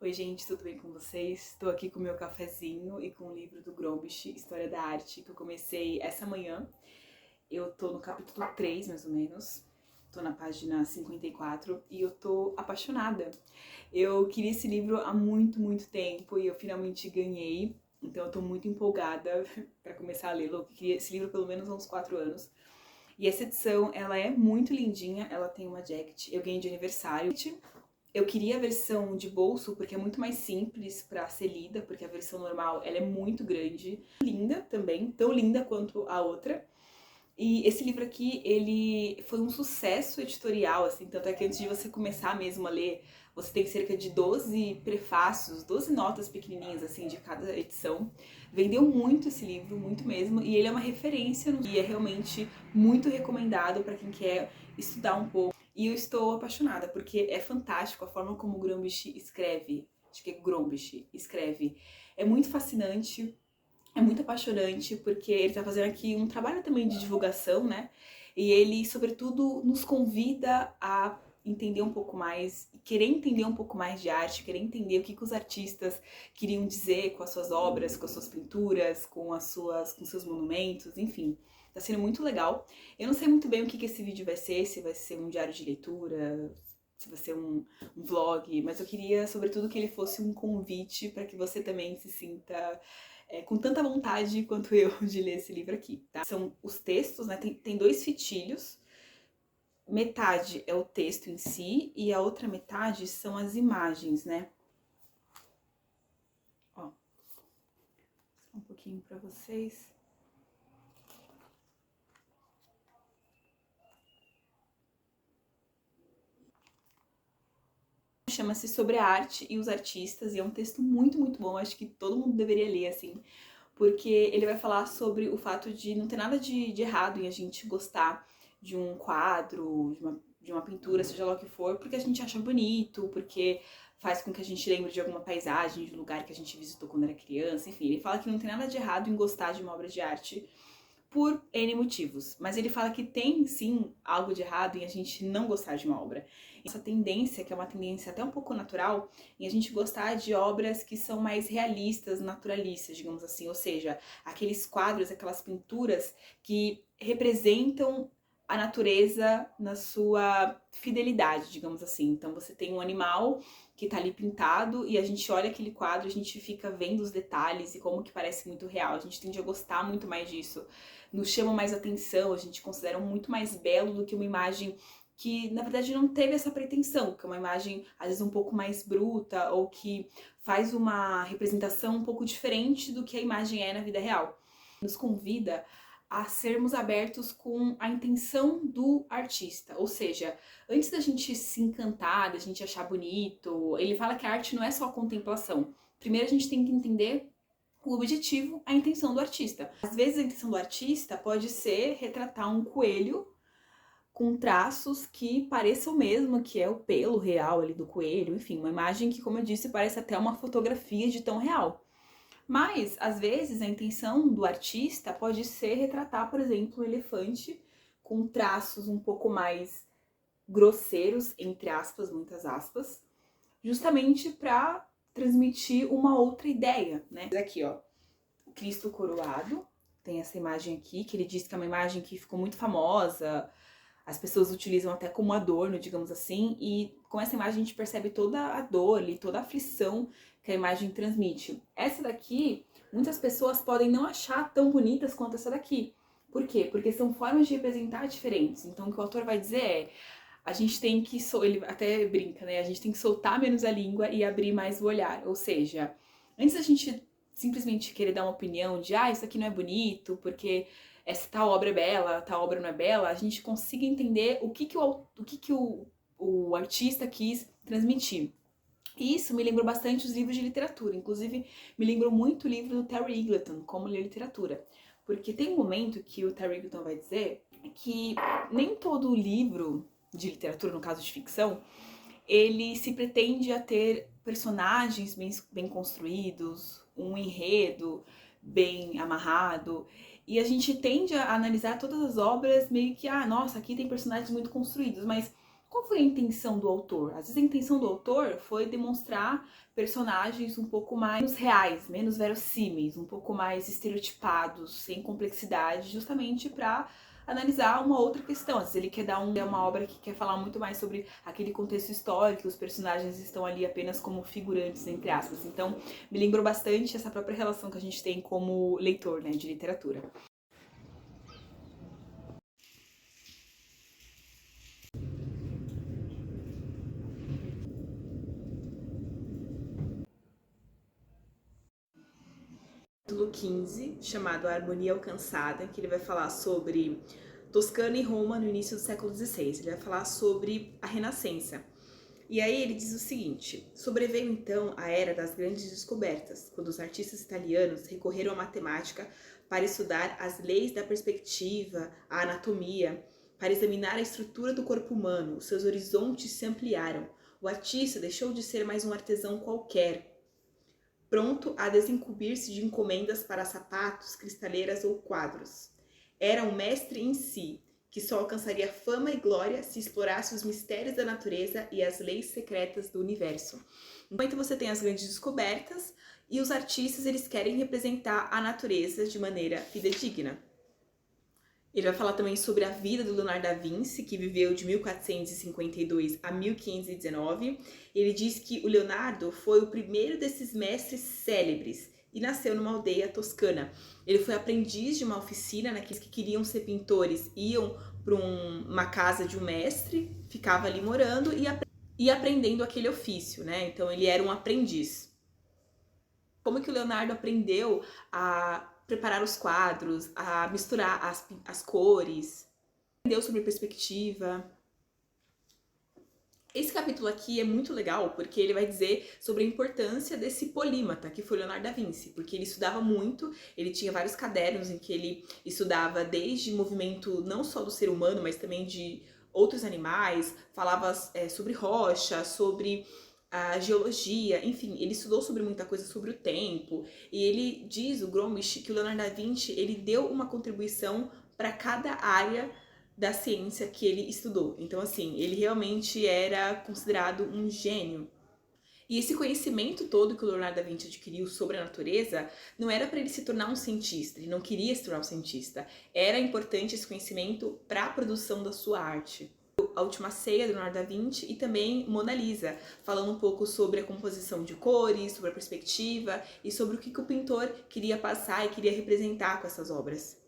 Oi gente, tudo bem com vocês? Estou aqui com o meu cafezinho e com o livro do Gombrich, História da Arte, que eu comecei essa manhã. Eu tô no capítulo 3, mais ou menos. Tô na página 54 e eu tô apaixonada. Eu queria esse livro há muito tempo e eu finalmente ganhei. Então eu tô muito empolgada para começar a lê-lo. Eu queria esse livro pelo menos há uns 4 anos. E essa edição, ela é muito lindinha, ela tem uma jacket. Eu ganhei de aniversário. Eu queria a versão de bolso porque é muito mais simples pra ser lida, porque a versão normal ela é muito grande. Linda também, tão linda quanto a outra. E esse livro aqui, ele foi um sucesso editorial, assim, tanto é que antes de você começar mesmo a ler, você tem cerca de 12 prefácios, 12 notas pequenininhas, assim, de cada edição. Vendeu muito esse livro, muito mesmo, e ele é uma referência e é realmente muito recomendado para quem quer estudar um pouco. E eu estou apaixonada, porque é fantástico a forma como o Gombrich escreve, acho que é Gombrich escreve, é muito fascinante. É muito apaixonante, porque ele tá fazendo aqui um trabalho também de divulgação, né? E ele, sobretudo, nos convida a entender um pouco mais, querer entender um pouco mais de arte, querer entender o que os artistas queriam dizer com as suas obras, com as suas pinturas, com seus monumentos, enfim. Tá sendo muito legal. Eu não sei muito bem o que esse vídeo vai ser, se vai ser um diário de leitura, se vai ser um vlog, mas eu queria, sobretudo, que ele fosse um convite para que você também se sinta com tanta vontade quanto eu de ler esse livro aqui, tá? São os textos, né? Tem dois fitilhos. Metade é o texto em si e a outra metade são as imagens, né? Ó, só um pouquinho para vocês. Chama-se Sobre a Arte e os Artistas e é um texto muito bom, acho que todo mundo deveria ler, assim, porque ele vai falar sobre o fato de não ter nada de errado em a gente gostar de um quadro, de uma pintura, seja lá o que for, porque a gente acha bonito, porque faz com que a gente lembre de alguma paisagem, de um lugar que a gente visitou quando era criança, enfim, ele fala que não tem nada de errado em gostar de uma obra de arte por N motivos, mas ele fala que tem sim algo de errado em a gente não gostar de uma obra. Essa tendência, que é uma tendência até um pouco natural, em a gente gostar de obras que são mais realistas, naturalistas, digamos assim, ou seja, aqueles quadros, aquelas pinturas que representam a natureza na sua fidelidade, digamos assim. Então você tem um animal que tá ali pintado e a gente olha aquele quadro, a gente fica vendo os detalhes e como que parece muito real. A gente tende a gostar muito mais disso. Nos chama mais atenção, a gente considera muito mais belo do que uma imagem que, na verdade, não teve essa pretensão, que é uma imagem, às vezes, um pouco mais bruta ou que faz uma representação um pouco diferente do que a imagem é na vida real. Nos convida a sermos abertos com a intenção do artista, ou seja, antes da gente se encantar, da gente achar bonito, ele fala que a arte não é só a contemplação. Primeiro a gente tem que entender o objetivo, a intenção do artista. Às vezes a intenção do artista pode ser retratar um coelho com traços que pareçam mesmo que é o pelo real ali do coelho, enfim, uma imagem que, como eu disse, parece até uma fotografia de tão real. Mas, às vezes, a intenção do artista pode ser retratar, por exemplo, um elefante com traços um pouco mais grosseiros, entre aspas, muitas aspas, justamente para transmitir uma outra ideia, né? Aqui, ó, o Cristo coroado, tem essa imagem aqui, que ele diz que é uma imagem que ficou muito famosa, as pessoas utilizam até como adorno, digamos assim, e com essa imagem a gente percebe toda a dor e toda a aflição que a imagem transmite. Essa daqui, muitas pessoas podem não achar tão bonitas quanto essa daqui. Por quê? Porque são formas de representar diferentes. Então o que o autor vai dizer é, a gente tem que, ele até brinca, né? A gente tem que soltar menos a língua e abrir mais o olhar. Ou seja, antes da gente simplesmente querer dar uma opinião de, isso aqui não é bonito, porque essa tal obra é bela, tal obra não é bela, a gente consiga entender o que o artista quis transmitir. E isso me lembrou bastante os livros de literatura, inclusive me lembrou muito o livro do Terry Eagleton, Como Ler Literatura. Porque tem um momento que o Terry Eagleton vai dizer que nem todo livro de literatura, no caso de ficção, ele se pretende a ter personagens bem construídos, um enredo bem amarrado, e a gente tende a analisar todas as obras meio que, nossa, aqui tem personagens muito construídos, mas Qual foi a intenção do autor? Às vezes a intenção do autor foi demonstrar personagens um pouco mais reais, menos verossímeis, um pouco mais estereotipados, sem complexidade, justamente para analisar uma outra questão. Às vezes ele quer dar é uma obra que quer falar muito mais sobre aquele contexto histórico, os personagens estão ali apenas como figurantes, entre aspas. Então, me lembrou bastante essa própria relação que a gente tem como leitor, né, de literatura. Capítulo 15, chamado A Harmonia Alcançada, que ele vai falar sobre Toscana e Roma no início do século XVI. Ele vai falar sobre a Renascença. E aí ele diz o seguinte: sobreveio então a era das grandes descobertas, quando os artistas italianos recorreram à matemática para estudar as leis da perspectiva, a anatomia, para examinar a estrutura do corpo humano. Os seus horizontes se ampliaram. O artista deixou de ser mais um artesão qualquer, pronto a desincumbir-se de encomendas para sapatos, cristaleiras ou quadros. Era um mestre em si, que só alcançaria fama e glória se explorasse os mistérios da natureza e as leis secretas do universo. Enquanto você tem as grandes descobertas, e os artistas eles querem representar a natureza de maneira fidedigna. Ele vai falar também sobre a vida do Leonardo da Vinci, que viveu de 1452 a 1519. Ele diz que o Leonardo foi o primeiro desses mestres célebres e nasceu numa aldeia toscana. Ele foi aprendiz de uma oficina, naqueles que queriam ser pintores iam para uma casa de um mestre, ficava ali morando e aprendendo aquele ofício, né? Então ele era um aprendiz. Como que o Leonardo aprendeu a preparar os quadros, a misturar as cores, aprendeu sobre perspectiva. Esse capítulo aqui é muito legal porque ele vai dizer sobre a importância desse polímata que foi Leonardo da Vinci, porque ele estudava muito, ele tinha vários cadernos em que ele estudava desde movimento não só do ser humano, mas também de outros animais, falava sobre rocha, sobre a geologia, enfim, ele estudou sobre muita coisa sobre o tempo, e ele diz, o Gromit, que o Leonardo da Vinci, ele deu uma contribuição para cada área da ciência que ele estudou. Então, assim, ele realmente era considerado um gênio. E esse conhecimento todo que o Leonardo da Vinci adquiriu sobre a natureza não era para ele se tornar um cientista, ele não queria se tornar um cientista. Era importante esse conhecimento para a produção da sua arte. A Última Ceia, do Leonardo da Vinci, e também Mona Lisa, falando um pouco sobre a composição de cores, sobre a perspectiva e sobre o que o pintor queria passar e queria representar com essas obras.